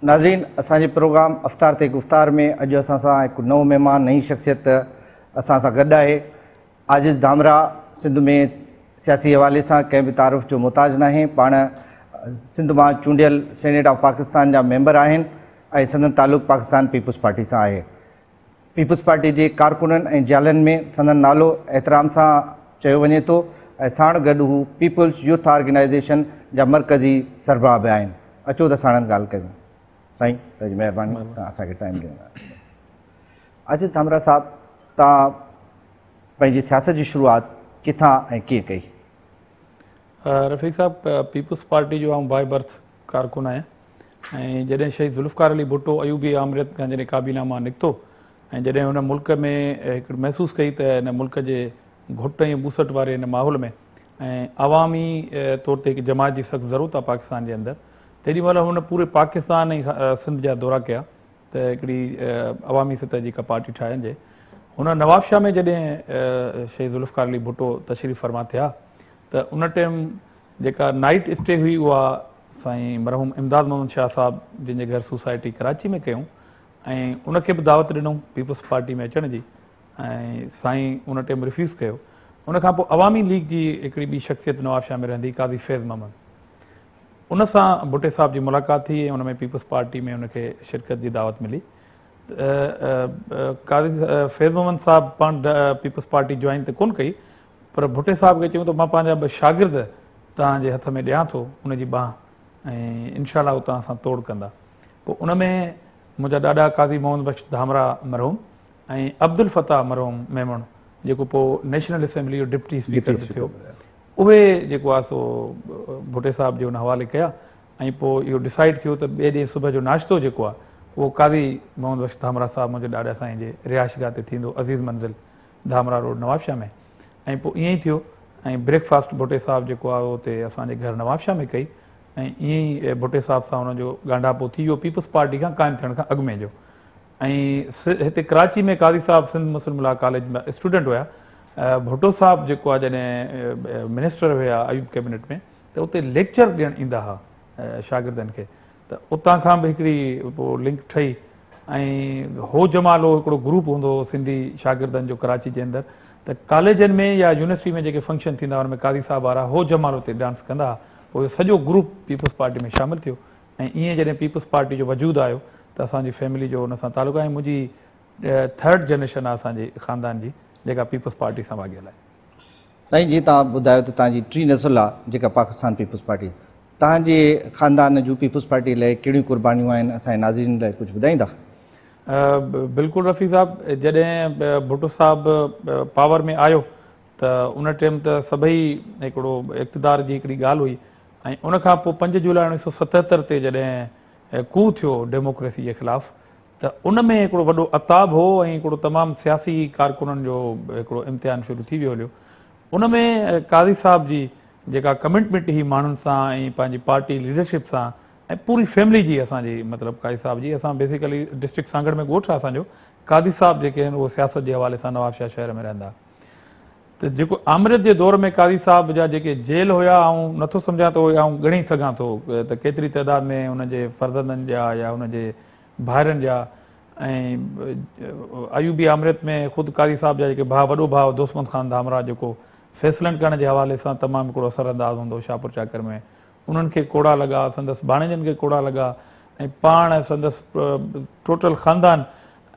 नाज़रीन, असांजे प्रोग्राम अफ़्तार ते गुफ़्तार में अॼु असां सां हिकु नओं महिमान, नई शख़्सियत असां सां गॾु आहे। आजिज़ धामरा सिंध में सियासी हवाले सां कंहिं बि तारुफ़ जो मुहताज न आहे। पाण सिंध मां चूंडियल सेनेट ऑफ पाकिस्तान जा मेंबर आहिनि ऐं संदन तालुक़ु पाकिस्तान पीपुल्स पार्टी सां आहे। पीपुल्स पार्टी जे कारकुननि ऐं जालनि में संदन नालो एहतराम सां चयो वञे थो ऐं साण गॾु हू पीपुल्स यूथ ऑर्गेनाइज़ेशन जा मरकज़ी सरबराह बि आहिनि। अचो त साणनि ॻाल्हि कयूं। साईं, तव्हांजी महिरबानी, तव्हां असांखे टाइम ॾिनो। आजिज़ धामरा साहब, तव्हां पंहिंजी सियासत जी शुरूआत किथां ऐं कीअं कई? रफ़ीक साहब, पीपुल्स पार्टी जो आउं बाय बर्थ कारकुन आहियां ऐं जॾहिं शहीद ज़ुल्फ़कार अली भुट्टो अयूबी आमरियत खां जॾहिं काबीना मां निकितो ऐं जॾहिं हुन मुल्क में हिकिड़ो महसूसु कई त हिन मुल्क जे घुट ऐं ॿूसट वारे हिन माहौल में ऐं अवामी तौर ते हिकु जमात जी सख़्तु ज़रूरत आहे पाकिस्तान जे अंदरि, तेॾी महिल हुन पूरे पाकिस्तान ऐं सिंध जा दौरा कया त हिकिड़ी अवामी सतह जी का पार्टी ठाहिजे। हुन नवाबशाह में जॾहिं शहीद ज़ुल्फ़कार अली भुट्टो तशरीफ़ फरमा थिया त उन टाइम जेका नाइट स्टे हुई उहा साईं मरहूम इमदाद मोहम्मद शाह साहब जिन जे घर सोसाइटी कराची में कयूं ऐं उनखे बि दावत ॾिनूं पीपुल्स पार्टी में अचण जी ऐं साईं उन टाइम रिफ्यूज़ कयो। उनखां पोइ अवामी लीग जी हिकिड़ी ॿी शख़्सियत नवाबशाह में रहंदी काज़ी फैज़ मोहम्मद, उन सां भुट्टे साहब जी मुलाक़ात थी ऐं उन में पीपुल्स पार्टी में उनखे शिरकत जी दावत मिली। काज़ी फैज़ मोहम्मद साहब पाण पीपुल्स पार्टी जॉइन त कोन कई, पर भुट्टे साहब खे चयूं त मां पंहिंजा ॿ शागिर्द तव्हांजे हथ में ॾियां थो उनजी बांह ऐं इनशाला उहो तव्हां सां तोड़ कंदा। पोइ उन में मुंहिंजा ॾाॾा काज़ी मोहम्मद बख्श धामरा मरहूम ऐं अब्दुल फ़ताह मरहूम मेमण जेको पोइ नेशनल असेंबली जो डिप्टी स्पीकर बि थियो, उहे जेको आहे सो भुट्टे साहब जे हुन हवाले कया ऐं पोइ इहो डिसाइड थियो त ॿिए ॾींहुं सुबुह जो नाश्तो जेको आहे उहो काज़ी मोहम्मद बख्श धामरा साहब मुंहिंजे ॾाॾा साईं जे रिहाइशगाह ते थींदो, अज़ीज़ मंज़िल धामरा रोड नवाबशाह में। ऐं पोइ ईअं ई थियो ऐं ब्रेकफास्ट भुट्टे साहब जेको आहे उते असांजे घर नवाबशाह में कई ऐं ईअं ई भुट्टे साहब सां हुनजो ॻांढापो थी वियो पीपुल्स पार्टी खां क़ाइमु थियण खां अॻु में जो। ऐं हिते कराची में काज़ी साहब सिंध मुस्लिम लॉ कॉलेज में स्टूडेंट हुया। भुट्टो साहब जेको आहे जॾहिं मिनिस्टर हुया अयूब कैबिनेट में त उते लेक्चर ॾियणु ईंदा हुआ शागिर्दनि खे, त उतां खां बि हिकिड़ी पोइ लिंक ठही ऐं हो जमालो हिकिड़ो ग्रुप हूंदो हो सिंधी शागिर्दनि जो कराची जे अंदरि, त कॉलेजनि में या यूनिवर्सिटी में जेके फंक्शन थींदा हुआ हुन में काज़ी साहब वारा हो जमालो ते डांस कंदा हुआ। पोइ सॼो ग्रुप पीपुल्स पार्टी में शामिलु थियो ऐं ईअं जॾहिं पीपुल्स पार्टी जो वजूदु आयो त असांजी फैमिली जो हुन सां तालुक़ु आहे। मुंहिंजी थर्ड जनरेशन आहे असांजे ख़ानदान जी जेका पीपुल्स पार्टी सां वाॻियल आहे। साईं, जीअं तव्हां ॿुधायो त तव्हांजी टी नसुल आहे जेका पाकिस्तान पीपुल्स पार्टी, तव्हांजे ख़ानदान जूं पीपुल्स पार्टी लाइ कहिड़ियूं क़ुर्बानियूं आहिनि, असांजे नाज़रीन लाइ कुझु ॿुधाईंदा? बिल्कुलु रफ़ी साहब, जॾहिं भुट्टो साहब पावर में आयो त उन टाइम त सभई हिकिड़ो इक़्तिदार जी हिकिड़ी ॻाल्हि हुई ऐं उनखां पोइ 5 जुलाई 1977 ते जॾहिं कू थियो डेमोक्रेसी जे ख़िलाफ़ु त उन में हिकिड़ो वॾो अताब हो ऐं हिकिड़ो तमामु सियासी कारकुननि जो हिकिड़ो इम्तिहान शुरू थी वियो हलियो। उन में काज़ी साहब जी जेका कमिटमेंट हुई माण्हुनि सां ऐं पंहिंजी पार्टी लीडरशिप सां ऐं पूरी फैमिली जी असांजी मतिलबु काज़ी साहब जी, असां बेसिकली डिस्ट्रिक्ट सांगड़ में ॻोठ आहे असांजो, काज़ी साहब जेके आहिनि उहे सियासत जे हवाले सां नवाबशाह शहर में रहंदा। त जेको आमरियत जे दौर में काज़ी साहब जा जेके जेल हुया ऐं नथो सम्झां त उहे आउं ॻणी सघां थो त केतिरी तइदाद में हुनजे फर्ज़ंदनि जा या हुनजे भाइरनि जा ऐं अयूबी आमरियत में ख़ुदि काज़ी साहब जा जेके वॾो भाउ दोस्तमंद ख़ान धामरा जेको फ़ैसिलनि करण जे हवाले सां तमामु हिकिड़ो असरअंदाज़ हूंदो शाहपुर चाकर में, उन्हनि खे कोड़ा लॻा, संदसि भाणेजनि खे कोड़ा लॻा ऐं पाण संदसि टोटल ख़ानदान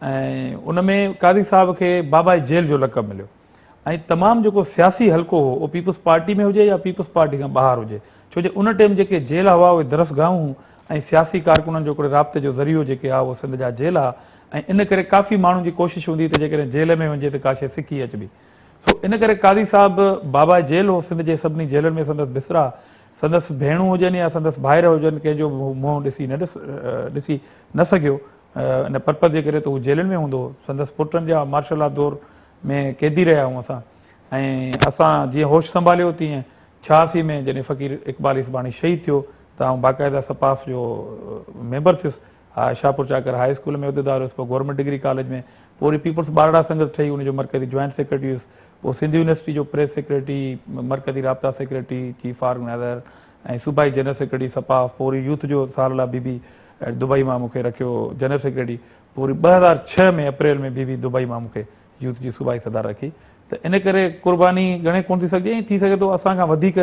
ऐं उन में काज़ी साहब खे बाबाई जेल जो लक़ब मिलियो ऐं तमामु जेको सियासी हल्को हो उहो पीपुल्स पार्टी में हुजे या पीपुल्स पार्टी खां ॿाहिरि हुजे, छो जो उन टाइम जेके जेल हुआ उहे दरसगाहूं ऐं सियासी कारकुननि जो हिकिड़े राब्ते जो ज़रियो जेके आहे उहो सिंध जा जेल आहे ऐं इन करे काफ़ी माण्हुनि जी कोशिशि हूंदी त जेकॾहिं जेल में वञे त का शइ सिखी अचिबी। सो इन करे काज़ी साहब बाबा जेल हो सिंध जे सभिनी जेलनि में, संदसि बिसरा संदसि भेणूं हुजनि या संदसि भाइर हुजनि कंहिंजो मुंहुं ॾिसी न सघियो इन पर्पज़ जे करे त उहो जेलनि में हूंदो हो। संदसि पुटनि जा मार्शल आर्ट दौर में क़ैदी रहिया आहियूं असां ऐं असां जीअं होश संभालियो तीअं 86 में जॾहिं फ़क़ीर इक़बाल इसबाणी शहीद थियो त आउं बाक़ाइदा सपाफ जो मेंबर थियुसि। शाहपुर चाकर हाई स्कूल में उहिदेदार हुयुसि, पोइ गवर्नमेंट डिग्री कॉलेज में, पोइ वरी पीपुल्स बारड़ा संगत ठही उनजो मरकज़ी जॉइंट सेक्रेटरी हुयुसि, पोइ सिंध यूनिवर्सिटी जो प्रेस सेक्रेटरी, मरकज़ी राब्ता सेक्रेटरी, चीफ ऑर्गेनाइज़र ऐं सूबाई जनरल सेक्रेटरी सपाफ, पोइ वरी यूथ जो सालला बीबी दुबई मां मूंखे रखियो जनरल सेक्रेटरी, पूरी 2006 में अप्रैल में बि दुबई मां मूंखे यूथ जी सूबाई सदार रखी। त इन करे कुर्बानी घणे कोन थी सघे, ऐं थी सघे थो असांखां वधीक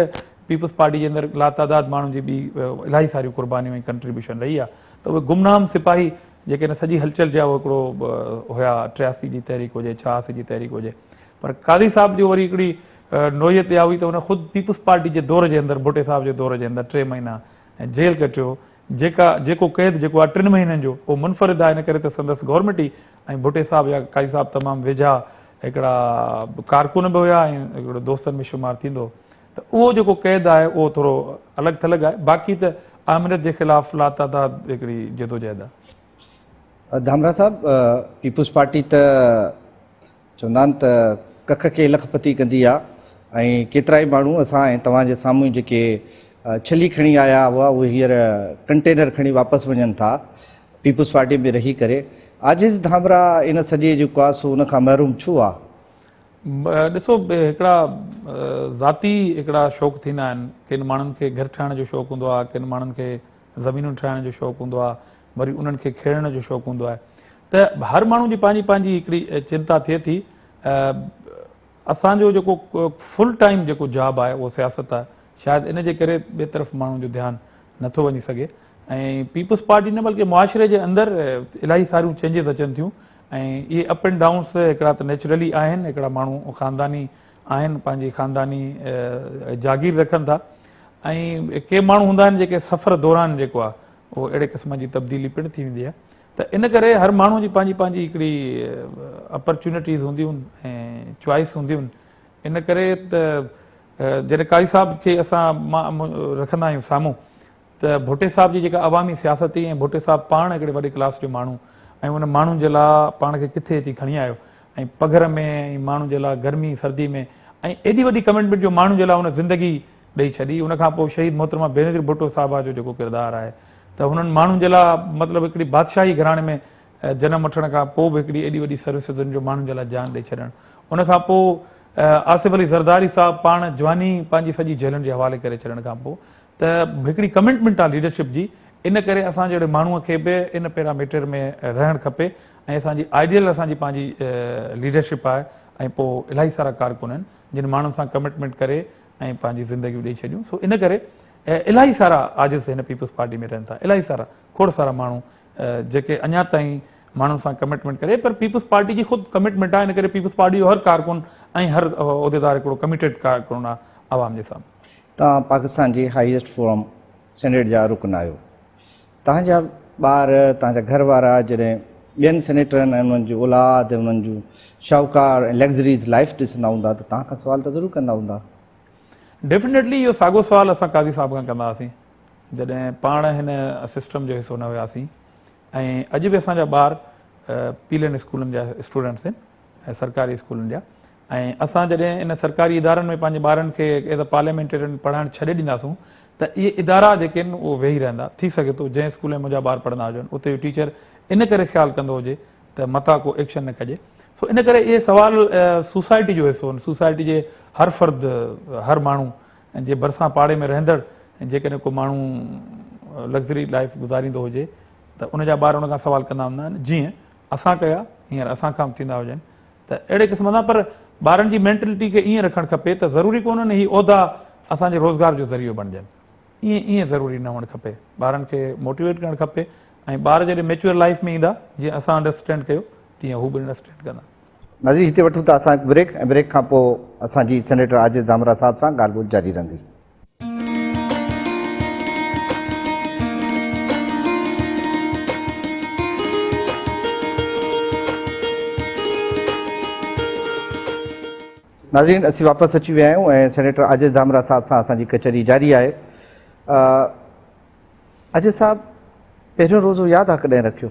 पीपल्स पार्टी जे अंदरि लातादाद माण्हुनि जी ॿी इलाही सारियूं कुर्बानियूं ऐं कंट्रीब्यूशन रही आहे। त उहे गुमनाम सिपाही जेके न सॼी हलचल जा हिकिड़ो हुया, 83 जी तहरीक हुजे, 86 जी तहरीक हुजे, पर कादी साहब जो वरी हिकिड़ी नोयत इहा हुई त हुन ख़ुदि पीपल्स पार्टी जे दौर जे अंदरि, भुट्टे साहब जे दौर जे अंदरि 3 महीना ऐं जेल कटियो। जेको क़ैद जेको आहे 3 महीननि जो, उहो मुनफ़रिद आहे, इन करे त संदसि गवर्नमेंट ई ऐं भुट्टे साहब या कादी साहब तमामु वेझा हिकिड़ा कारकुन बि हुया ऐं हिकिड़ो दोस्तनि में शुमारु थींदो। त उहो जेको क़ैद आहे उहो थोरो अलॻि थलॻि आहे, बाक़ी त आमिरत जे ख़िलाफ़ लातादाद हिकिड़ी जदोजहद आहे। धामरा साहब, पीपल्स पार्टी त चवंदा आहिनि त कख खे लखपति कंदी आहे, ऐं केतिरा ई माण्हू असां ऐं तव्हांजे साम्हूं जेके छली खणी आया हुआ उहे हींअर कंटेनर खणी वापसि वञनि था पीपल्स पार्टी में रही करे। आजिज़ धामरा इन सॼे जेको आहे सो उनखां महरूम छो आहे? ॾिसो, हिकिड़ा ज़ाती हिकिड़ा शौक़ु थींदा आहिनि। किन माण्हुनि खे घर ठाहिण जो शौक़ु हूंदो आहे, किन माण्हुनि खे ज़मीनूं ठाहिण जो शौक़ु हूंदो आहे, वरी उन्हनि खे खेॾण जो शौक़ु हूंदो आहे। त हर माण्हू जी पंहिंजी पंहिंजी हिकिड़ी चिंता थिए थी। असांजो जेको फुल टाइम जेको जॉब आहे उहो सियासत आहे, शायदि इन जे करे ॿिए तरफ़ माण्हुनि जो ध्यानु नथो वञी सघे। ऐं पीपल्स पार्टी न बल्कि मुआशिरे जे अंदरि इलाही सारियूं चेंजिस अचनि थियूं, ऐं इहे अप एंड डाउन्स हिकिड़ा त नेचुरली आहिनि। हिकिड़ा माण्हू ख़ानदानी आहिनि, पंहिंजी ख़ानदानी जागीर रखनि था, ऐं के माण्हू हूंदा आहिनि जेके सफ़र दौरान जेको आहे उहो अहिड़े क़िस्म जी तब्दीली पिणु थी वेंदी आहे। त इन करे हर माण्हू जी पंहिंजी पंहिंजी हिकिड़ी अपॉर्चुनिटीज़ हूंदियूं आहिनि ऐं चॉइस हूंदियूं आहिनि। इन करे त जॾहिं काई साहब खे असां रखंदा आहियूं साम्हूं, त भुट्टे साहब जी जेका अवामी सियासत ऐं भुट्टे साहब पाण हिकिड़े वॾे क्लास जो माण्हू, ऐं उन माण्हुनि जे लाइ पाण खे किथे अची खणी आयो, ऐं पघर में ऐं माण्हुनि जे लाइ गर्मी सर्दी में, ऐं एॾी वॾी कमिटमेंट जो माण्हुनि जे लाइ उन ज़िंदगी ॾेई छॾी। उनखां पोइ शहीद मोहतरमा बेनज़ीर भुट्टो साहिबा जो जेको किरदारु आहे, त हुननि माण्हुनि जे लाइ मतिलबु हिकिड़ी बादशाही घराणे में जनम वठण खां पोइ बि हिकिड़ी एॾी वॾी सर्विसिस जो माण्हुनि जे लाइ जान ॾेई छॾणु। उनखां पोइ आसिफ अली ज़रदारी साहब पाण जवानी पंहिंजी सॼी जेलनि जे हवाले करे छॾण खां पोइ त हिकिड़ी कमिटमेंट आहे लीडरशिप जी। इन करे असां जहिड़े माण्हूअ खे बि इन पैरामीटर में रहणु खपे, ऐं असांजी आइडियल असांजी पंहिंजी लीडरशिप आहे। ऐं पोइ इलाही सारा कारकुन आहिनि जिन माण्हुनि सां कमिटमेंट करे ऐं पंहिंजी ज़िंदगियूं ॾेई छॾियूं। सो इन करे इलाही सारा आजिज़ हिन पीपल्स पार्टी में रहनि था, इलाही सारा खोड़ सारा माण्हू जेके अञा ताईं माण्हुनि सां कमिटमेंट करे। पर पीपल्स पार्टी जी ख़ुदि कमिटमेंट आहे, इन करे पीपल्स पार्टी जो हर कारकुन ऐं हर उहिदेदार हिकिड़ो कमिटेड कारकुन आहे आवाम जे साम्हूं। तव्हां पाकिस्तान जी हाईएस्ट फोरम सेनेट जा रुकन आहियो। तव्हांजा ॿार, तव्हांजा घर वारा जॾहिं ॿियनि सेनेटरनि ऐं उन्हनि जी औलाद, उन्हनि जूं शाहूकार ऐं लग्ज़रीज़ लाइफ ॾिसंदा हूंदा त तव्हां खां सुवाल त ज़रूरु कंदा हूंदा। डेफिनेटली इहो साॻियो सुवाल असां कादी साहब खां कंदा हुआसीं जॾहिं पाण हिन सिस्टम जो हिसो न हुयासीं। ऐं अॼु बि असांजा ॿार पीलनि स्कूलनि जा स्टूडेंट्स आहिनि, सरकारी स्कूलनि जा। ऐं असां जॾहिं इन सरकारी इदारनि में पंहिंजे ॿारनि खे एज़ अ पार्लियामेंटेरियन पढ़ाइणु छॾे ॾींदासूं त इहे इदारा जेके आहिनि उहे वेही रहंदा। थी सघे थो जंहिं स्कूल में मुंहिंजा ॿार पढ़ंदा हुजनि उते जो टीचर इन करे ख़्यालु कंदो हुजे त मथां को एक्शन न कजे। सो इन करे इहे सवाल सोसाइटी जो हिसो आहिनि। सोसाइटी जे हर फ़र्द, हर माण्हू जे भरिसां पाड़े में रहंदड़ जेकॾहिं को माण्हू लग्ज़री लाइफ गुज़ारींदो हुजे त उनजा ॿार उन खां सवाल कंदा हूंदा आहिनि, जीअं असां कया हींअर असांखां थींदा हुजनि। त अहिड़े क़िस्म सां पर ॿारनि जी मेंटेलिटी खे ईअं रखणु खपे त ज़रूरी कोन्हे ही उहिदा असांजे रोज़गार जो ज़रियो बणिजनि। ईअं ज़रूरी न हुअणु खपे। ॿारनि खे मोटिवेट करणु खपे, ऐं ॿार जॾहिं मेच्योर लाइफ में ईंदा, जीअं असां अंडरस्टैंड कयो तीअं हू बि अंडरस्टैंड कंदा। नाज़रीन, हिते वठूं था असां हिकु ब्रेक, ऐं ब्रेक खां पोइ असांजी सेनेटर आजिज़ धामरा साहब सां ॻाल्हि ॿोल जारी रहंदी। नाज़रीन, असीं वापसि अची विया आहियूं ऐं सेनेटर आजिज़ धामरा साहब सां असांजी कचहरी जारी आहे। आजिज़ साहब, पहिरियों रोज़ो यादि आहे कॾहिं रखियो?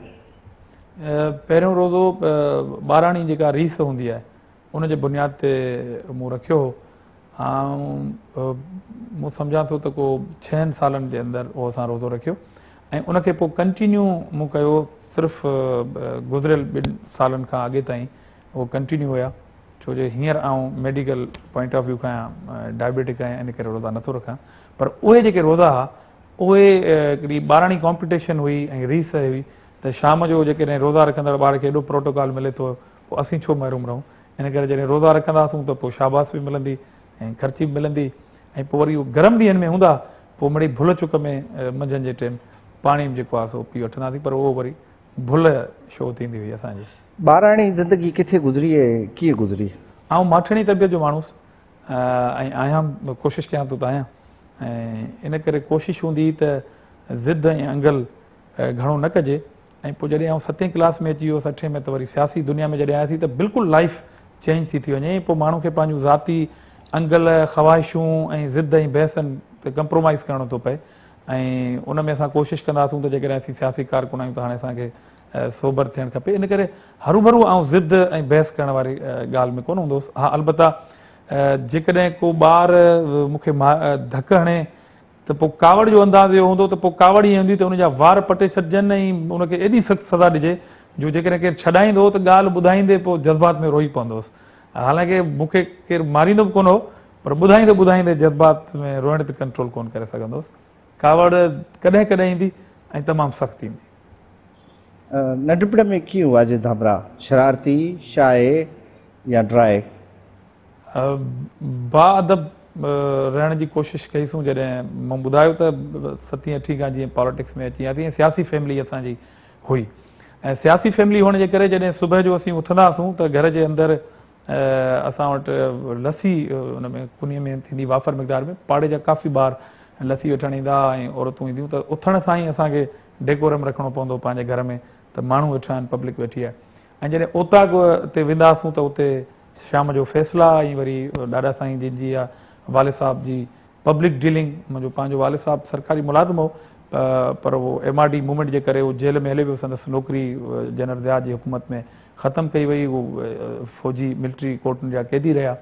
पहिरियों रोज़ो ॿाराणी जेका रीस हूंदी आहे उनजे बुनियाद ते मूं रखियो हो। ऐं मूं सम्झां थो त को 6 सालनि जे अंदरि उहो असां रोज़ो रखियो, ऐं उनखे पोइ कंटिन्यू मूं कयो। सिर्फ़ु गुज़िरियल 2 सालनि खां अॻे ताईं उहो कंटिन्यू हुया, छो जो हींअर आउं मेडिकल पॉइंट ऑफ व्यू खां डायबिटिक आहियां, इन करे रोज़ा नथो रखां। पर उहे जेके रोज़ा हुआ उहे हिकिड़ी ॿारहणी कॉम्पिटिशन हुई ऐं रीस हुई त शाम जो जेकॾहिं रोज़ा रखंदड़ ॿार खे एॾो प्रोटोकॉल मिले थो, पोइ असीं छो महरूम रहूं। इन करे जॾहिं रोज़ा रखंदासूं त पोइ शाबाश बि मिलंदी ऐं ख़र्ची बि मिलंदी, ऐं पोइ वरी गरम ॾींहंनि में हूंदा पोइ मिड़ई भुल चुक में मंझंदि जे टाइम पाणी जेको आहे सो पी वठंदासीं, पर उहो वरी भुल शो थींदी हुई असांजी। ॿारहणी ज़िंदगी किथे गुज़री ऐं कीअं गुज़री? आउं माठणी तबियत जो माण्हू ऐं आहियां, कोशिशि कयां थो त आहियां, ऐं इन करे कोशिशि हूंदी त ज़िद ऐं अंगल घणो न कजे। ऐं पोइ जॾहिं आउं 7वीं क्लास में अची वियुसि, 8 में त वरी सियासी दुनिया में जॾहिं आयासीं त बिल्कुलु लाइफ चेंज थी वञे। पोइ माण्हू खे पंहिंजूं ज़ाती अंगल ख़्वाहिशूं ऐं ज़िद ऐं बहसनि ते कंप्रोमाइज़ करिणो थो पए, ऐं उन में असां कोशिशि कंदासूं त जेकॾहिं असीं सियासी कारकुन आहियूं त हाणे असांखे सोबर थियणु खपे। इन करे हरू भरू ऐं ज़िद ऐं बहस करण वारी ॻाल्हि में कोन हूंदो हुउसि। हा, अलबत्ता जेकॾहिं को ॿार मूंखे धक हणे त पोइ कावड़ जो अंदाज़ इहो हूंदो त पोइ कावड़ ईअं हूंदी त उनजा वार पटे छॾिजनि ऐं उनखे एॾी सख़्तु सज़ा ॾिजे जो जेकॾहिं केरु छॾाईंदो त ॻाल्हि ॿुधाईंदे पोइ जज़्बात में रोई पवंदो हुउसि। हालांकि मूंखे केरु मारींदो बि कोन हो, पर ॿुधाईंदे ॿुधाईंदे जज़्बात में रोइण ते कंट्रोल कोन करे सघंदो हुउसि। कावड़ कॾहिं कॾहिं ईंदी ऐं तमामु सख़्तु ईंदी। नंढपण में कीअं हुआ अजय धामरा? शरारती, शाए या ड्राए? बाअदब रहण जी कोशिशि कईसूं। जॾहिं मां ॿुधायो त 7वीं 8वीं खां जीअं पॉलिटिक्स में अची वियासीं, सियासी फैमिली असांजी हुई, ऐं सियासी फैमिली हुअण जे करे जॾहिं सुबुह जो असीं उथंदासीं त घर जे अंदरि असां वटि लस्सी हुन में कुनीअ में थींदी वाफर मिक़दार में, पाड़े जा काफ़ी ॿार लस्सी वठणु ईंदा ऐं औरतूं ईंदियूं, त उथण सां ई असांखे डेकोरम रखिणो पवंदो पंहिंजे घर में त माण्हू वेठा आहिनि, पब्लिक वेठी आहे। ऐं जॾहिं ओताग ते वेंदासीं त उते शाम जो फ़ैसिला ऐं वरी ॾाॾा साईं जिन जी या वालिद साहब जी पब्लिक डीलिंग, मुंहिंजो पंहिंजो वालिद साहब सरकारी मुलाज़िम हो, पर उहो MRD मूवमेंट जे करे उहो जेल में हले वियो, संदसि नौकिरी जनरल ज़िया जी हुकूमत में ख़तमु कई वई, उहो फ़ौजी मिलिट्री कोर्टनि जा क़ैदी रहिया।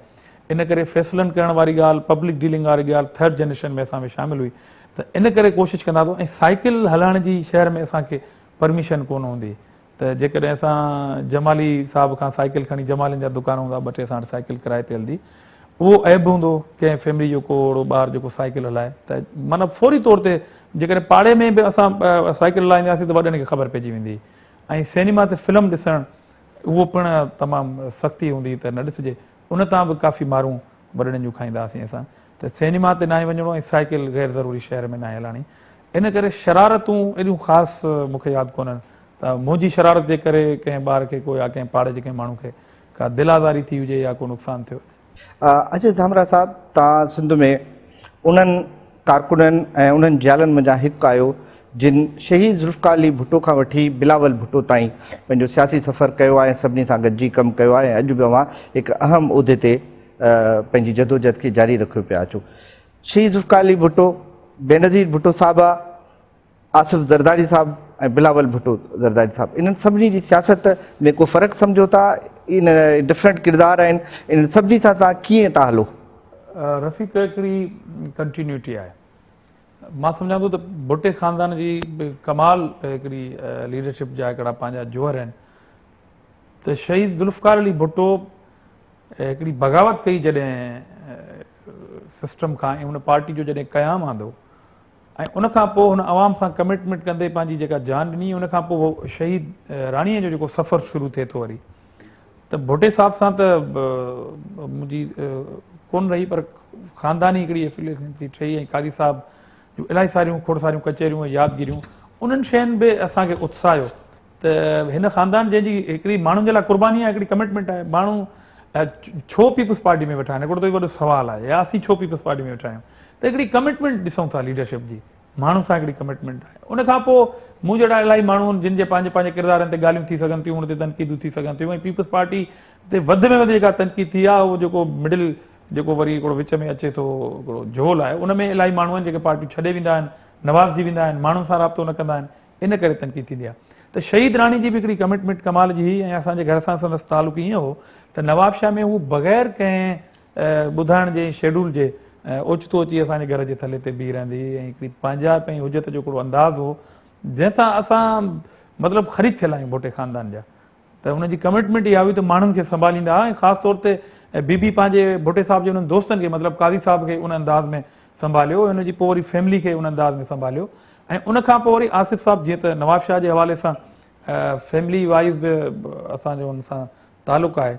इन करे फ़ैसिलनि करण वारी ॻाल्हि, पब्लिक डीलिंग वारी ॻाल्हि 3rd जनरेशन में असां में शामिलु हुई, त इन करे कोशिशि कंदा हुआ। ऐं साइकिल हलाइण जी शहर में असांखे परमिशन कोन हूंदी, त जेकॾहिं असां जमाली साहिब खां साइकिल खणी, जमालिन जा दुकान हूंदा 2-3 असां वटि साइकिल किराए ते हलंदी, उहो ऐब हूंदो कंहिं फैमिली जो को अहिड़ो ॿारु जेको साइकिल हलाए, त माना फौरी तौर ते जेकॾहिं पाड़े में बि असां साइकिल हलाईंदासीं त वॾनि खे ख़बर पइजी वेंदी। ऐं सिनेमा ते फिल्म ॾिसणु उहो पिणु तमामु सख़्ती हूंदी त न ॾिसिजे, उन तां बि काफ़ी मारूं वॾनि जूं खाईंदा हुआसीं असां, त सिनेमा ते न आहे वञिणो ऐं साइकिल गैर ज़रूरी शहर में न आहे हलाइणी। इन करे शरारतूं एॾियूं ख़ासि मूंखे यादि कोन्हनि त मुंहिंजी शरारत जे करे कंहिं ॿार खे को या कंहिं पाड़े जे कंहिं माण्हू खे का दिलि आज़ारी थी हुजे या को नुक़सानु थियो। अजय धामरा साहब, तव्हां सिंध में उन्हनि कारकुननि ऐं उन्हनि ज़ालनि मंझां हिकु आहियो जिन शहीद ज़ुल्फ़िकार अली भुट्टो खां वठी बिलावल भुट्टो ताईं पंहिंजो सियासी सफ़र कयो आहे ऐं सभिनी सां गॾिजी कमु कयो आहे, ऐं अॼु बि अव्हां हिकु अहम उहिदे ते पंहिंजी जदोजहद खे जारी रखियो पिया अचो। शहीद ज़ुल्फ़िकार अली भुट्टो, बेनज़ीर भुट्टो साहिबा, आसिफ़ ज़रदारी साहब ऐं बिलावल भुट्टो ज़रदारी साहब, इन्हनि सभिनी जी सियासत में को फ़र्क़ु सम्झो था? इन डिफरेंट किरदार आहिनि, इन सभिनी सां तव्हां कीअं था हलो? रफ़ीक, हिकिड़ी कंटिन्यूटी आहे। मां सम्झां थो त भुट्टे ख़ानदान जी कमाल हिकिड़ी लीडरशिप जा हिकिड़ा पंहिंजा जोहर आहिनि। त शहीद ज़ुल्फ़िकार अली भुट्टो हिकिड़ी बग़ावत कई जॾहिं सिस्टम खां, ऐं हुन पार्टी जो जॾहिं क़यामु आंदो, ऐं उनखां पोइ हुन आवाम सां कमिटमेंट कंदे पंहिंजी जेका जान ॾिनी, उनखां पोइ उहो शहीद राणीअ जो जेको सफ़र शुरू थिए थो वरी, त भुट्टे साहब सां त मुंहिंजी कोन रही, पर ख़ानदानी हिकिड़ी एफिलिएशन थी ठही, ऐं कादी साहब जूं इलाही सारियूं खोड़सारियूं कचहरियूं यादगिरियूं, उन्हनि शयुनि बि असांखे उत्साहियो त हिन ख़ानदान जंहिंजी हिकिड़ी माण्हुनि जे लाइ क़ुर्बानी आहे, हिकिड़ी कमिटमेंट आहे। माण्हू छो पीपल्स पार्टी में वेठा आहिनि, हिकिड़ो त वॾो सुवालु आहे, या असीं छो पीपल्स पार्टी में वेठा आहियूं, त हिकिड़ी कमिटमेंट ॾिसूं था लीडरशिप जी, माण्हू सां हिकिड़ी कमिटमेंट आहे। उनखां पोइ मूं जहिड़ा इलाही माण्हू आहिनि जिन जे पंहिंजे पंहिंजे किरदारनि ते ॻाल्हियूं थी सघनि थियूं, हुन ते तनक़ीदूं थी सघनि थियूं, ऐं पीपल्स पार्टी ते वधि में वधि जेका तनक़ीद थी आहे उहो जेको मिडिल जेको वरी हिकिड़ो विच में अचे थो हिकिड़ो झोल आहे, उन में इलाही माण्हू आहिनि जेके पार्टियूं छॾे वेंदा आहिनि, नवाज़जी वेंदा आहिनि, माण्हुनि सां राब्तो न कंदा आहिनि, इन करे तनक़ीद थींदी आहे। त शहीद राणी जी बि हिकिड़ी कमिटमेंट कमाल जी हुई, ऐं असांजे घर सां संदसि तालुक़ु ईअं हो त नवाब शाह में हू बग़ैर कंहिं ॿुधाइण जे शेड्यूल जे ओचितो अची असांजे घर जे थले ते बीह रहंदी, ऐं हिकिड़ी पंहिंजाइप ऐं हुजत जो हिकिड़ो अंदाज़ हो जंहिंसां असां मतिलबु ख़रीद थियल आहियूं भुट्टे ख़ानदान जा। त हुनजी कमिटमेंट इहा हुई त माण्हुनि खे संभालींदा, ऐं ख़ासि तौर ते बीबी पंहिंजे भुट्टे साहब जे उन्हनि दोस्तनि खे, मतिलबु कादी साहब खे उन अंदाज़ में संभालियो, हुनजी पोइ वरी फैमिली खे उन अंदाज़ में संभालियो। ऐं उन खां पोइ वरी आसिफ़ साहब जीअं त नवाब शाह जे हवाले सां फैमिली वाइज़ बि असांजो हुन सां तालुक़ु आहे,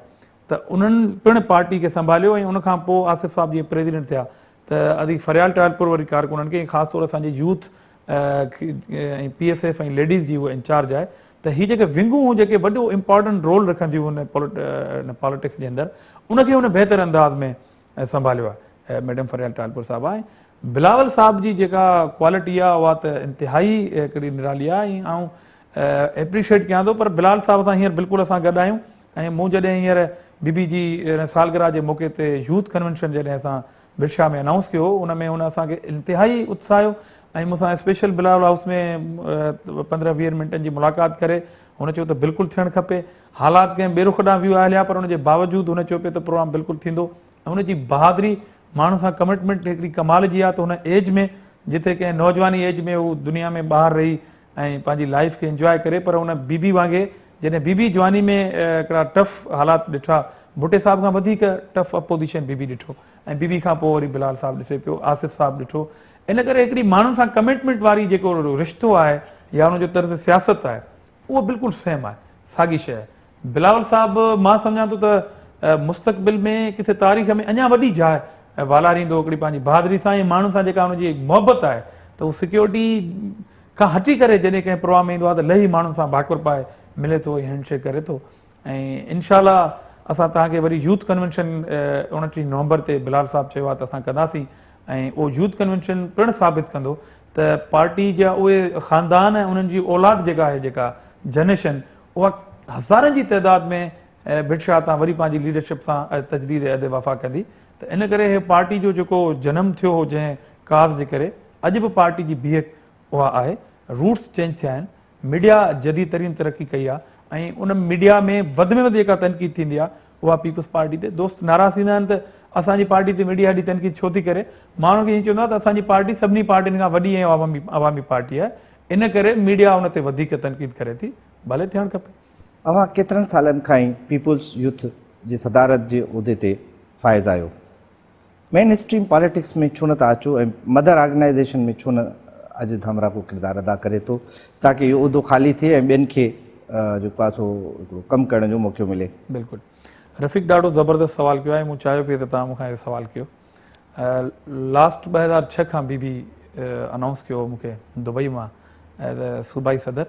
त उन्हनि पिणु पार्टी खे संभालियो। ऐं उन खां पोइ आसिफ़ साहब जीअं प्रेसिडेंट थिया त अदी फरियाल टालपुर वरी कारकुननि खे, ख़ासि तौर असांजे यूथ ऐं PSF ऐं लेडीज़ जी उहा इंचार्ज आहे, त हीअ जेके विंगूं जेके वॾो इम्पॉर्टेंट रोल रखंदियूं हुन पॉलिटिक्स जे अंदरि, उनखे हुन बहितर अंदाज़ में संभालियो आहे मैडम फरियाल टालपुर साहब आहे। बिलावल साहब जी जेका क्वालिटी आहे उहा त इंतिहाई हिकिड़ी निराली आहे, ऐं एप्रिशिएट कयां थो। पर बिलाल साहब सां हींअर बिल्कुलु असां गॾु आहियूं। ऐं मूं जॾहिं हींअर बीबी जी सालगिरह जे मौक़े ते यूथ कन्वेंशन जॾहिं असां बिरशाह में अनाउंस कयो, उन में हुन असांखे इंतिहाई उत्साहियो। ऐं मूंसां स्पेशल बिलावल हाउस में 15-20 मिंटनि जी मुलाक़ात करे हुन चयो त बिल्कुलु थियणु खपे। हालात कंहिं ॿिए रुख ॾांहुं वियो हलिया, पर हुनजे बावजूदि हुन चयो पियो त प्रोग्राम बिल्कुलु थींदो। ऐं हुनजी बहादुरी, माण्हू सां कमिटमेंट हिकिड़ी कमाल जी आहे। त हुन एज में, जिथे कंहिं नौजवानी एज में हू दुनिया में ॿाहिरि रही ऐं पंहिंजी लाइफ खे इंजॉय करे, पर हुन बीबी वांगुरु जॾहिं बीबी जवानी में हिकिड़ा टफ हालात ॾिठा, भुटे साहब खां वधीक टफ अपोज़िशन बीबी ॾिठो, ऐं बीबी खां पोइ वरी बिलाल साहब ॾिसे पियो, आसिफ़ साहब ॾिठो। इन करे हिकिड़ी माण्हुनि सां कमिटमेंट वारी जेको रिश्तो आहे या हुनजो तर्ज़ सियासत आहे, उहो बिल्कुलु सेम आहे, साॻी शइ आहे। बिलावल साहब मां सम्झां थो त मुस्तक़बिल में किथे तारीख़ में अञा वॾी जाइ वालारींदो हिकिड़ी पंहिंजी बहादुरी सां ऐं माण्हुनि सां जेका हुनजी मुहबत आहे। त उहो सिक्योरिटी खां हटी करे जॾहिं कंहिं प्रोग्राम में ईंदो आहे त लही माण्हुनि सां भाकुर पाए मिले थो, हैंडशेक करे थो। ऐं इनशाला असां तव्हांखे वरी यूथ कन्वेंशन 29 नवंबर ते बिलाल साहब चयो आहे त असां कंदासीं। ऐं उहो यूथ कन्वेंशन पिणु साबित कंदो त पार्टी जा उहे ख़ानदान ऐं उन्हनि जी औलाद जेका आहे, जेका जनरेशन, उहा हज़ारनि जी तइदाद में बिरशाह तां वरी पंहिंजी लीडरशिप सां तजदीद अद वफ़ा कंदी। त इन करे हे पार्टी जो जेको जनमु थियो हो जंहिं काज़ जे करे, अॼु बि पार्टी जी बीहक उहा आहे। रूट्स चेंज थिया आहिनि, मीडिया जदीद तरीन तरक़ी कई आहे, ऐं उन मीडिया में वधि जेका तनक़ीद थींदी आहे उहा पीपल्स पार्टी ते। दोस्त नाराज़ थींदा आहिनि त असांजी पार्टी ते मीडिया एॾी तनक़ीद छो थी करे। माण्हुनि खे हीअं चवंदो आहे त असांजी पार्टी सभिनी पार्टियुनि खां वॾी ऐं अवामी पार्टी आहे, इन करे मीडिया उन ते वधीक तनक़ीद करे थी, भले थियणु खपे। अवां केतिरनि सालनि खां ई पीपुल्स यूथ जी सदारत जे उहिदे ते फ़ाइज़ आहियो। मेन स्ट्रीम पॉलिटिक्स में छो नथा अचो ऐं मदर ऑर्गेनाइज़ेशन में छो न अॼु धामरा को किरदारु अदा करे थो, ताकी इहो उहिदो ख़ाली थिए ऐं ॿियनि खे जेको आहे सो हिकिड़ो कमु करण जो मौक़ो मिले। बिल्कुलु, रफ़ीक ॾाढो ज़बरदस्त सवाल कयो आहे। मूं चाहियो पियो त तव्हां मूंखां इहो सवाल कयो। लास्ट 2006 खां बीबी अनाउंस कयो मूंखे दुबई मां एज़ अ सूबाई सदर,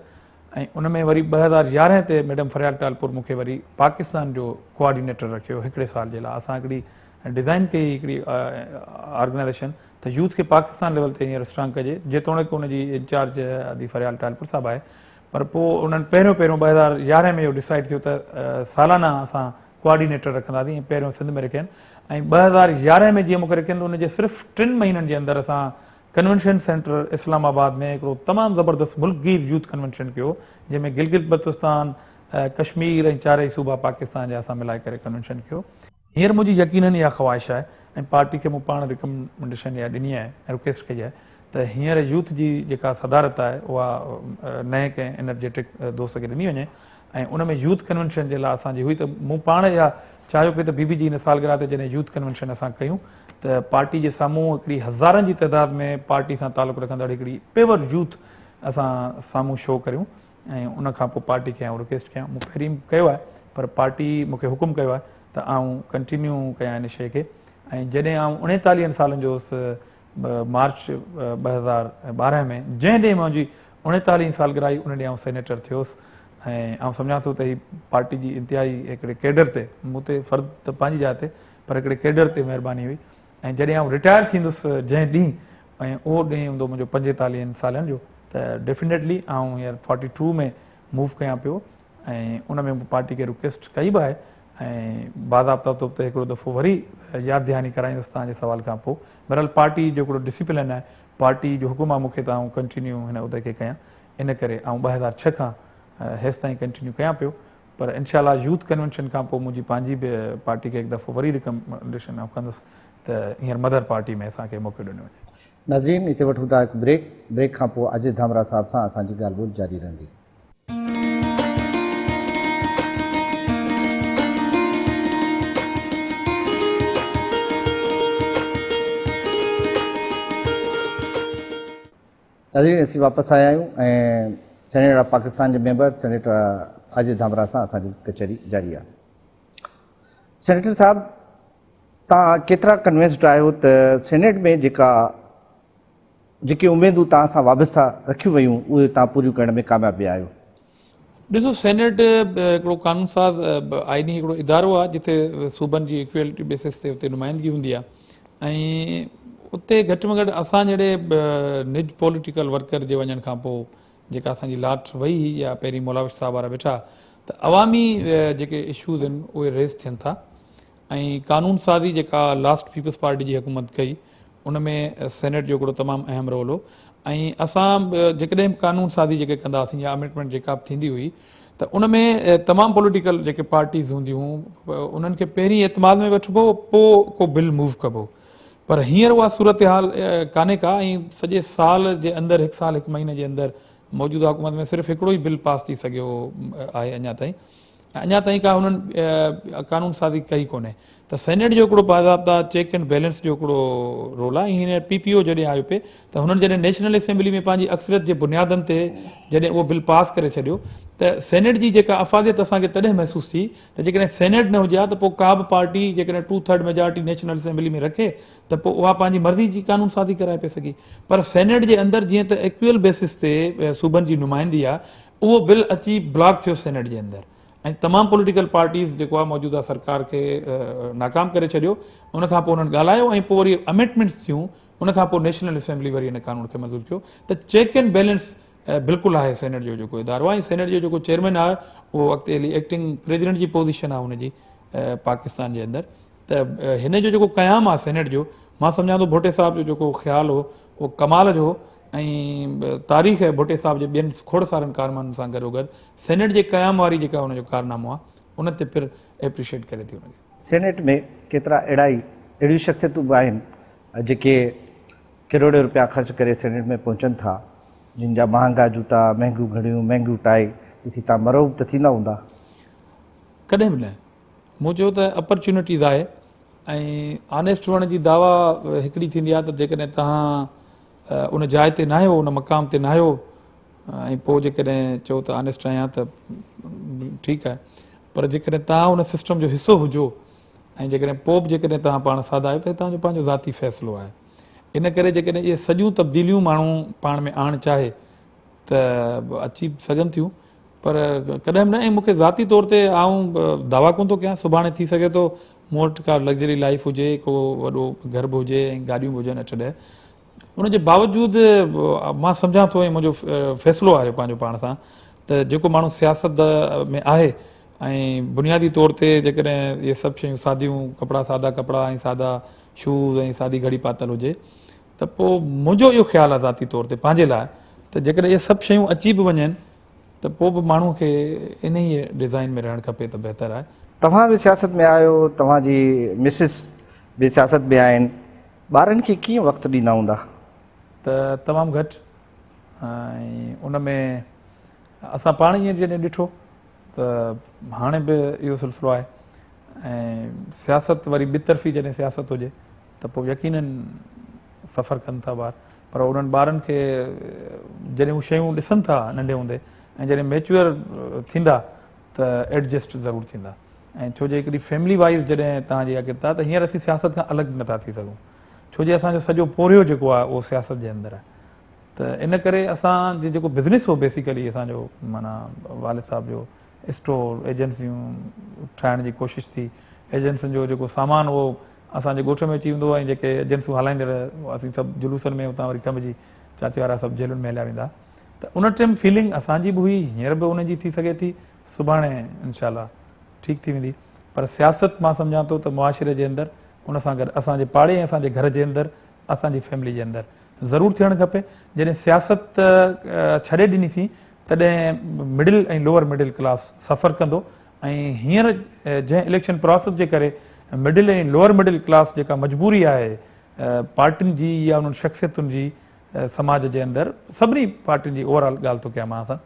ऐं उन में वरी 2011 ते मैडम फरियाल टालपुर मूंखे वरी पाकिस्तान जो कोऑर्डिनेटर रखियो हिकिड़े साल जे लाइ। असां हिकिड़ी डिज़ाइन कई हिकिड़ी ऑर्गेनाइज़ेशन त यूथ खे पाकिस्तान लेवल ते हींअर स्ट्रॉन्ग कजे, जेतोणीकि हुनजी इंचार्ज अदी फरियाल टालपुर साहब आहे। पर पोइ उन्हनि पहिरियों 2011 में इहो डिसाइड थियो त सालाना असां कोऑर्डिनेटर रखंदासीं, ऐं पहिरियों सिंध में रखियनि। ऐं 2011 में जीअं मूंखे रखियनि, उनजे सिर्फ़ु 3 महीननि जे अंदरि असां कन्वेंशन सेंटर इस्लामाबाद में हिकिड़ो तमामु ज़बरदस्त मुल्कगीर यूथ कन्वेंशन कयो, जंहिंमें गिलगित बल्तिस्तान, कश्मीर ऐं 4 सूबा पाकिस्तान जा असां मिलाए करे कन्वेंशन कयो। हींअर मुंहिंजी यकीननि इहा ख़्वाहिश आहे, ऐं पार्टी खे मूं पाण रिकमेंडेशन इहा ॾिनी आहे, रिक्वेस्ट कई आहे त हींअर यूथ जी जेका सदारत आहे उहा नए कंहिं एनर्जेटिक दोस्त खे ॾिनी वञे। ऐं उन में यूथ कन्वेंशन जे लाइ असांजी हुई त मूं पाण इहा चाहियो पियो त बीबी जी हिन सालगिरह ते जॾहिं यूथ कन्वेंशन असां कयूं त पार्टी जे साम्हूं हिकिड़ी हज़ारनि जी तइदाद में पार्टी सां तालुक़ु रखंदड़ हिकिड़ी पेवर यूथ असां साम्हूं शो करियूं। ऐं उन खां पोइ पार्टी खे आउं रिक्वेस्ट कयां, मूं पहिरीं कयो आहे, पर पार्टी मूंखे हुकुम कयो आहे त आउं कंटिन्यू कयां इन शइ खे। ऐं जॾहिं आउं 39 सालनि जो हुउसि मार्च 2012 में, जंहिं ॾींहुं मुंहिंजी 39 सालगिरह आई, उन ॾींहुं आउं सेनेटर थियुसि। ऐं आउं सम्झां थो त हीअ पार्टी जी इंतिहाई हिकिड़े कैडर ते, मूं ते फ़र्ज़ु त पंहिंजी जाइ ते, पर हिकिड़े कैडर ते महिरबानी हुई। ऐं जॾहिं आउं रिटायर थींदुसि जंहिं ॾींहुं, ऐं उहो ॾींहुं हूंदो मुंहिंजो 45 सालनि जो, त डेफिनेटली आउं हींअर 42 में मूव कयां पियो। ऐं उन में पार्टी खे रिक्वेस्ट कई बि आहे, ऐं बाज़ाब्ता तौर ते हिकिड़ो दफ़ो वरी यादि दहानी कराईंदुसि तव्हांजे सवाल खां पोइ। बहरहाल पार्टी जो हिकिड़ो डिसिप्लिन आहे, पार्टी जो हुकुम आहे मूंखे त आउं कंटिन्यू हिन उहिदे खे कयां। इन करे आउं 2006 खां हेसि ताईं कंटिन्यू कयां पियो। पर इनशाला यूथ कन्वेंशन खां पोइ मुंहिंजी पंहिंजी बि पार्टी खे हिकु दफ़ो वरी रिकमेंडेशन आउं कंदुसि त हींअर मदर पार्टी में असांखे मौक़ो ॾिनो वञे। नाज़रीन, हिते वठूं था हिकु ब्रेक खां पोइ अजय धामरा साहब सां असांजी ॻाल्हि ॿोल जारी रहंदी। नाज़रीन असीं वापसि आया आहियूं ऐं सेनेट ऑफ पाकिस्तान जे मेंबर सेनेटर आजिज़ धामरा सां असांजी कचहरी जारी आहे। सेनेटर साहब, तव्हां केतिरा कन्विंस्ड आहियो त सेनेट में जेके उमेदूं तव्हां सां वाबस्ता रखियूं वयूं उहे तव्हां पूरियूं करण में कामयाबु बि आहियो? ॾिसो, सेनेट हिकिड़ो कानून साज़ आइनी हिकिड़ो इदारो आहे जिथे सूबनि जी इक्वेलिटी बेसिस ते उते नुमाइंदगी हूंदी आहे ऐं उते घटि में घटि असां जहिड़े निज पॉलिटिकल वर्कर जे वञण खां पोइ जेका असांजी लाट वई हुई या पहिरीं मोलाविश साहब वारा वेठा त अवामी जेके इशूज़ आहिनि उहे रेज़ थियनि था ऐं कानून साज़ी जेका लास्ट पीपल्स पार्टी जी हुकूमत कई उन में सेनेट जो हिकिड़ो तमामु अहम रोल हो ऐं असां जेकॾहिं कानून साज़ी जेके कंदा हुआसीं या अमेंडमेंट जेका बि थींदी हुई त उन में तमामु पॉलिटिकल जेके पार्टीज़ हूंदियूं हुयूं उन्हनि खे पहिरीं एतमाद में वठिबो, पोइ को बिल मूव कबो। पर हींअर उहा सूरत हाल कान्हे का ऐं सॼे साल जे अंदरि, हिकु साल हिकु महीने जे अंदरि मौजूदा हुकूमत में सिर्फ़ु हिकिड़ो ई बिल पास थी सघियो आहे अञा ताईं का हुननि कानून साज़ी कई कोन्हे। त सेनेट जो हिकिड़ो बाज़ाब्ता चेक एंड बैलेंस जो हिकिड़ो रोल आहे। हींअर PPO जॾहिं आयो पिए त हुननि जॾहिं नेशनल असेंबली में पंहिंजी अक्सरियत जे बुनियादनि ते जॾहिं उहो बिल पास करे छॾियो त सेनेट जी जेका अफ़ादियत असांखे तॾहिं महसूसु थी त जेकॾहिं सेनेट न हुजे हा त पोइ का बि पार्टी जेकॾहिं 2/3 मेजॉरिटी नेशनल असेंबली में रखे त पोइ उहा पंहिंजी मर्ज़ी जी कानून साज़ी कराए पई सघे। पर सेनेट जे अंदरि जीअं त इक्वल बेसिस ते सूबनि जी नुमाइंदी आहे, उहो बिल अची ब्लॉक थियो सेनेट जे अंदरि ऐं तमामु पॉलिटिकल पार्टीज़ जेको आहे मौजूदा सरकार खे नाकाम करे छॾियो। उनखां पोइ उन्हनि ॻाल्हायो ऐं पोइ वरी अमेंडमेंट्स थियूं, उनखां पोइ नेशनल असेंबली वरी हिन कानून खे मंज़ूर कयो। त चेक एंड बैलेंस बिल्कुलु आहे सेनेट जो जेको इदारो आहे ऐं सेनेट जो जेको चेयरमैन आहे उहो अॻिते हली एक्टिंग प्रेसिडेंट जी पोज़ीशन आहे हुनजी पाकिस्तान जे अंदरि। त हिन जो जेको क़याम आहे सेनेट जो, मां सम्झां थो भुट्टे साहिब जो जेको ख़्यालु हो उहो कमाल जो ऐं तारीख़ आहे भुट्टे साहिब जे ॿियनि खोड़ सारनि कारमनि सां गॾोगॾु सेनेट जे क़याम वारी जेका हुनजो कारनामो आहे उन ते पिणु एप्रिशिएट करे थी वञे। सेनेट में केतिरा अहिड़ियूं शख़्सियतूं बि आहिनि जेके करोड़ रुपया ख़र्च करे सेनेट में पहुचनि था, जिन जा महांगा जूता, महांगियूं घड़ियूं, महांगियूं टाई ॾिसी तव्हां मरोब त थींदा हूंदा? कॾहिं बि न। मूं चयो त अपॉर्चुनिटीज़ आहे ऐं ऑनेस्ट हुअण जी दावा हिकिड़ी थींदी आहे त जेकॾहिं तव्हां उन जाइ ते न आहियो, उन मक़ाम ते न आहियो ऐं पोइ जेकॾहिं चओ त ऑनेस्ट आहियां त ठीकु आहे, पर जेकॾहिं तव्हां उन सिस्टम जो हिसो हुजो ऐं जेकॾहिं पोइ बि जेकॾहिं तव्हां पाण सादा आहियो त तव्हांजो पंहिंजो ज़ाती फ़ैसिलो आहे। इन करे जेकॾहिं इहे सॼियूं तब्दीलियूं माण्हू पाण में आणणु चाहे त अची सघनि थियूं, पर कॾहिं बि न। ऐं मूंखे ज़ाती तौर ते आऊं दावा कोन थो कयां, सुभाणे थी सघे थो मूं वटि का लग्ज़री लाइफ हुजे, को वॾो घर बि हुजे ऐं गाॾियूं बि हुजनि 8-10, उनजे बावजूदि मां सम्झां थो ऐं मुंहिंजो फ़ैसिलो आहे पंहिंजो पाण सां त जेको माण्हू सियासत में आहे ऐं बुनियादी तौर ते जेकॾहिं इहे सभु शयूं सादियूं कपिड़ा, सादा कपिड़ा ऐं सादा शूज़ ऐं सादी घड़ी पातल हुजे त पोइ मुंहिंजो इहो ख़्यालु आहे ज़ाती तौर ते पंहिंजे लाइ त जेकॾहिं इहे सभु शयूं अची बि वञनि त पोइ बि माण्हू खे इन ई डिज़ाइन में रहणु खपे त बहितरु आहे। तव्हां बि सियासत में आहियो, तव्हांजी मिसिस बि सियासत में आहिनि, ॿारनि खे कीअं वक़्तु ॾींदा हूंदा? त तमामु घटि। ऐं उन में असां पाण ईअं जॾहिं ॾिठो त हाणे बि इहो सिलसिलो आहे ऐं सियासत वरी ॿितरफ़ी जॾहिं सियासत हुजे त पोइ यकीनन सफ़र कनि था ॿार, पर उन्हनि ॿारनि खे जॾहिं उहे शयूं ॾिसनि था नंढे हूंदे ऐं जॾहिं मैच्योर थींदा त एडजस्ट ज़रूरु थींदा। ऐं छो जो हिकिड़ी फैमिली वाइज़ जॾहिं तव्हां जे अॻिते त हींअर असीं सियासत खां अलॻि नथा थी सघूं, छो जो असांजो सॼो पोरियो जेको आहे उहो सियासत जे अंदरि आहे। त इन करे असांजी जेको बिज़नेस हो बेसिकली असांजो माना वालिद साहिब जो स्टोर, एजेंसियूं ठाहिण जी कोशिशि थी, एजेंसियुनि जो जेको सामान उहो असांजे ॻोठ में अची वेंदो ऐं जेके एजेंसियूं हलाईंदड़ असीं सभु जुलूसनि में उतां वरी कम जी चाचे वारा सभु जेलुनि में हलिया वेंदा। त उन टाइम फीलिंग असांजी बि हुई, हींअर बि उनजी थी सघे थी, सुभाणे इनशाला ठीकु थी वेंदी। पर सियासत मां सम्झां थो त मुआशिरे जे अंदरि उन सां गॾु असांजे पाड़े ऐं असांजे घर जे अंदरि, असांजी फैमिली जे अंदरि ज़रूरु थियणु खपे। जॾहिं सियासत छॾे ॾिनीसीं तॾहिं मिडिल ऐं लोअर मिडिल क्लास सफ़र कंदो ऐं हींअर जंहिं इलेक्शन प्रोसेस जे करे मिडिल ऐं लोअर मिडिल क्लास जेका मजबूरी आहे पार्टियुनि जी या उन्हनि शख़्सियतुनि जी समाज जे अंदरि, सभिनी पार्टियुनि जी ओवरऑल ॻाल्हि थो कयां मां असां,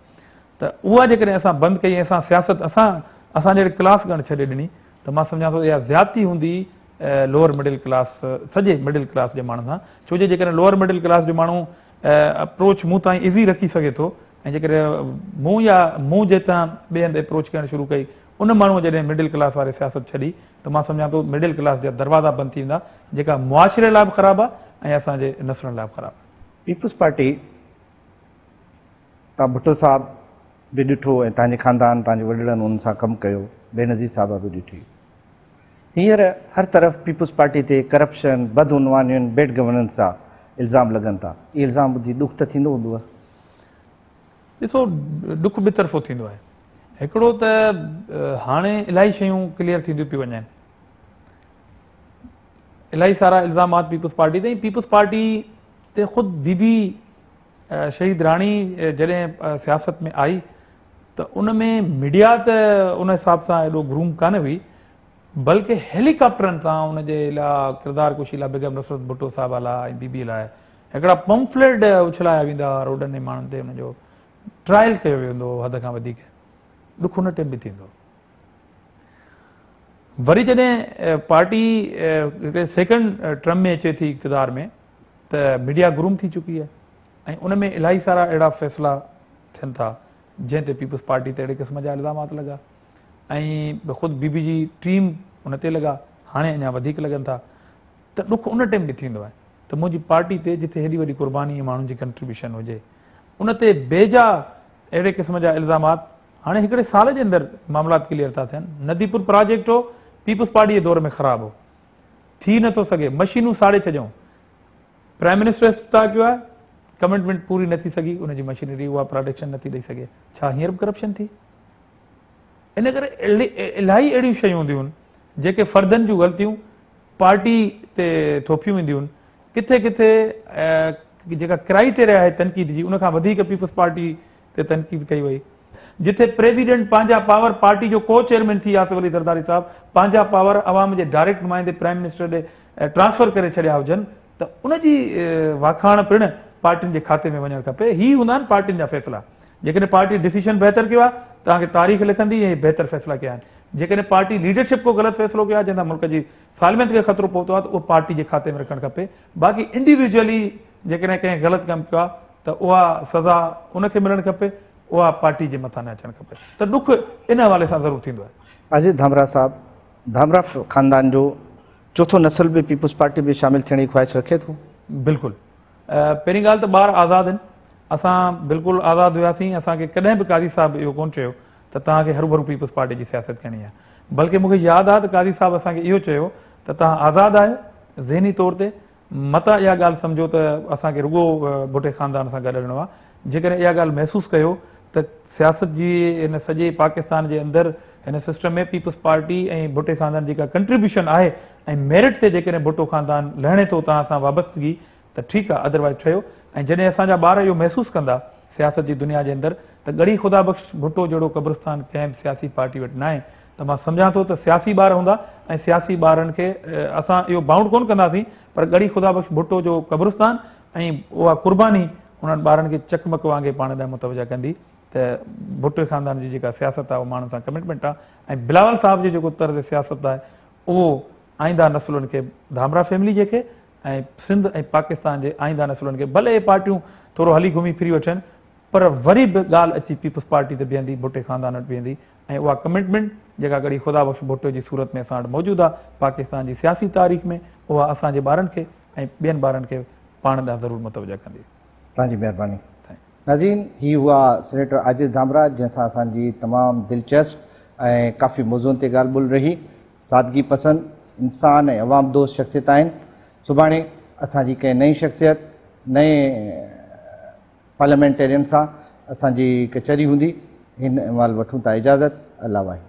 त उहा जेकॾहिं असां बंदि कई, असां सियासत असां जहिड़े क्लास ॻण छॾे ॾिनी त मां सम्झां थो इहा ज़्यादती हूंदी लोअर मिडिल क्लास, सॼे मिडिल क्लास जे माण्हू सां। छो जो जेकॾहिं लोअर मिडिल क्लास जो माण्हू अप्रोच मूं ताईं इज़ी रखी सघे थो ऐं जेकॾहिं मूं जितां ॿिए हंधि अप्रोच करणु शुरू कई उन माण्हूअ जॾहिं मिडिल क्लास वारे सियासत छॾी त मां सम्झां थो मिडिल क्लास जा दरवाज़ा बंदि थी वेंदा, जेका मुआशिरे लाइ बि ख़राबु आहे ऐं असांजे नसलनि लाइ बि ख़राबु आहे। पीपुल्स पार्टी तव्हां भुट्टो साहब बि ॾिठो ऐं तव्हांजे ख़ानदान तव्हांजे वॾड़नि उन सां कमु कयो, बेनज़ीर साहब बि ॾिठी। हींअर हर तरफ़ पीपुल्स पार्टी ते करप्शन, बदउनवानियुनि, बेड गवर्नेंस जा इल्ज़ाम लॻनि था। इहे इल्ज़ाम ॿुधी दुख त थींदो हूंदो आहे? ॾिसो, ॾुख ॿि तरफ़ो थींदो आहे। हिकिड़ो त हाणे इलाही शयूं क्लियर थींदियूं पियूं वञनि, इलाही सारा इल्ज़ामात पीपुल्स पार्टी ते। पीपुल्स पार्टी ते ख़ुदि बीबी शहीद राणी जॾहिं सियासत में आई त उन में मीडिया त उन हिसाब सां एॾो ग्रूम कान हुई, बल्कि हेलीकॉप्टरनि तां उनजे लाइ किरदार कुशी लाइ बेगम नुसरत भुट्टो साहब लाइ ऐं बीबी लाइ हिकिड़ा पंफलेट उछलाया वेंदा हुआ रोडनि ऐं माण्हुनि ते, उनजो ट्रायल कयो वेंदो हद खां वधीक। ॾुख हुन टाइम बि थींदो। वरी जॾहिं पार्टी हिकिड़े सेकेंड टर्म में अचे थी इक़्तिदार में त मीडिया ग्रूम थी चुकी आहे ऐं उन में इलाही सारा अहिड़ा फ़ैसिला थियनि था जंहिं ते पीपुल्स पार्टी ते अहिड़े क़िस्म जा इल्ज़ामात लॻा ऐं ख़ुदि बीबी जी टीम उन ते लॻा, हाणे अञा वधीक लॻनि था। त ॾुख उन टाइम बि थींदो आहे त मुंहिंजी पार्टी ते जिथे हेॾी वॾी क़ुर्बानी माण्हुनि जी कंट्रीब्यूशन हुजे उन ते बेजा अहिड़े क़िस्म जा इल्ज़ामात हाणे हिकिड़े साल जे अंदरि मामलात क्लियर था थियनि। नदीपुर प्रोजेक्ट हो, पीपुल्स पार्टी जे दौर में ख़राबु हो, थी नथो सघे, मशीनूं साड़े छॾियऊं, प्राइम मिनिस्टर इफ्तिताह कयो आहे, कमिटमेंट पूरी न थी सघी, उनजी मशीनरी उहा प्रोडक्शन नथी ॾेई सघे। छा हींअर बि करप्शन थी? इन करे इलाही अहिड़ियूं शयूं हूंदियूं आहिनि जेके फ़र्दनि जूं ग़लतियूं पार्टी ते थोपियूं वेंदियूं आहिनि। किथे किथे जेका क्राइटेरिया आहे तनक़ीद जी उनखां वधीक पीपुल्स पार्टी ते तनक़ीद कई वई। जिथे प्रेसिडेंट पंहिंजा पावर पार्टी जो को चेयरमैन थी आसिफ अली ज़रदारी साहब पंहिंजा पावर अवाम जे डायरेक्ट नुमाइंदे प्राइम मिनिस्टर ॾे ट्रांसफर करे छॾिया हुजनि त उनजी वाखाण पिणु पार्टियुनि जे खाते में वञणु खपे। ही हूंदा आहिनि पार्टियुनि जा फ़ैसिला। जेकॾहिं पार्टी डिसीशन बहितर कयो आहे तव्हांखे तारीख़ लिखंदी ऐं बहितर फ़ैसिला कया आहिनि। जेकॾहिं पार्टी लीडरशिप को ग़लति फ़ैसिलो कयो आहे जंहिंसां मुल्क जी सालमियत खे ख़तरो पहुतो आहे त उहो पार्टी जे खाते में रखणु खपे। बाक़ी इंडिविजुअली जेकॾहिं कंहिं ग़लति कमु कयो आहे त उहा सज़ा उनखे मिलणु खपे, उहा पार्टी जे मथां न अचणु खपे। त ॾुख इन हवाले सां ज़रूरु थींदो आहे। अजीत धामरा साहब, धामरा ख़ानदान जो चोथों नस्ल बि पीपुल्स पार्टी में शामिल थियण जी ख़्वाहिश रखे थो? बिल्कुलु। पहिरीं ॻाल्हि त ॿार आज़ादु आहिनि, असां बिल्कुलु आज़ादु हुआसीं। असांखे कॾहिं बि काज़ी साहिबु इहो कोन चयो त तव्हांखे हरू पीपुल्स पार्टी जी सियासत करणी आहे। बल्कि मूंखे यादि आहे त काज़ी साहिबु असांखे इहो चयो त तव्हां आज़ादु आहियो ज़हनी तौर ते, मता इहा ॻाल्हि सम्झो त असांखे रुॻो भुट्टे ख़ानदान सां गॾु हलिणो आहे। जेकॾहिं इहा ॻाल्हि महसूसु कयो त सियासत जी हिन सॼे पाकिस्तान जे अंदरि हिन सिस्टम में पीपुल्स पार्टी ऐं भुट्टे ख़ानदान जेका कंट्रीब्यूशन आहे ऐं मेरिट ते जेकॾहिं भुट्टो ख़ानदान लहणे थो तव्हां सां वाबस्तगी त ठीकु आहे, अदरवाइज़ ठहियो। ऐं जॾहिं असांजा ॿार इहो महसूसु कंदा सियासत जी दुनिया जे अंदरि त गड़ी ख़ुदा बख़्श भुट्टो जहिड़ो क़ब्रिस्तान कंहिं बि सियासी पार्टी वटि न आहे, त मां सम्झां थो त सियासी ॿार हूंदा ऐं सियासी ॿारनि खे असां इहो बाउंड कोन कंदासीं, पर गड़ी ख़ुदा बख़्श भुट्टो जो क़ब्रिस्तान ऐं उहा क़ुर्बानी उन्हनि ॿारनि खे चकमक वांगुरु पाण ॾांहुं मुतवजा कंदी त भुट्टे ख़ानदान जी जेका सियासत आहे उहा माण्हुनि सां कमिटमेंट आहे। ऐं बिलावल साहब जो जेको तर्ज़ सियासत आहे उहो आईंदा नसलुनि खे, धामरा फैमिली जेके ऐं सिंध ऐं पाकिस्तान जे आईंदा नसलुनि खे भले इहे पार्टियूं थोरो हली घुमी फिरी वठनि, पर वरी बि ॻाल्हि अची पीपुल्स पार्टी ते बीहंदी, भुट्टे ख़ानदान वटि बीहंदी ऐं उहा कमिटमेंट जेका गड़ी ख़ुदा बख़्श भुट्टो जी सूरत में असां वटि मौजूदु आहे पाकिस्तान जी सियासी तारीख़ में, उहा असांजे ॿारनि खे ऐं ॿियनि ॿारनि खे पाण ॾांहुं ज़रूरु मुतवजा कंदी। तव्हांजी महिरबानी। नाज़रीन, ही हुआ सेनेटर आजिज़ धामरा जंहिंसां असांजी तमामु दिलचस्प ऐं काफ़ी मौज़ूअनि ते ॻाल्हि ॿोल रही। सादगी पसंदि इंसान ऐं अवाम दोस्त शख़्सियत आहिनि। सुभाणे असांजी कंहिं नई शख़्सियत नए पार्लियामेंटेरियन सां असांजी कचहरी हूंदी। हिन महिल वठूं था इजाज़त। अल्लाह वाहे।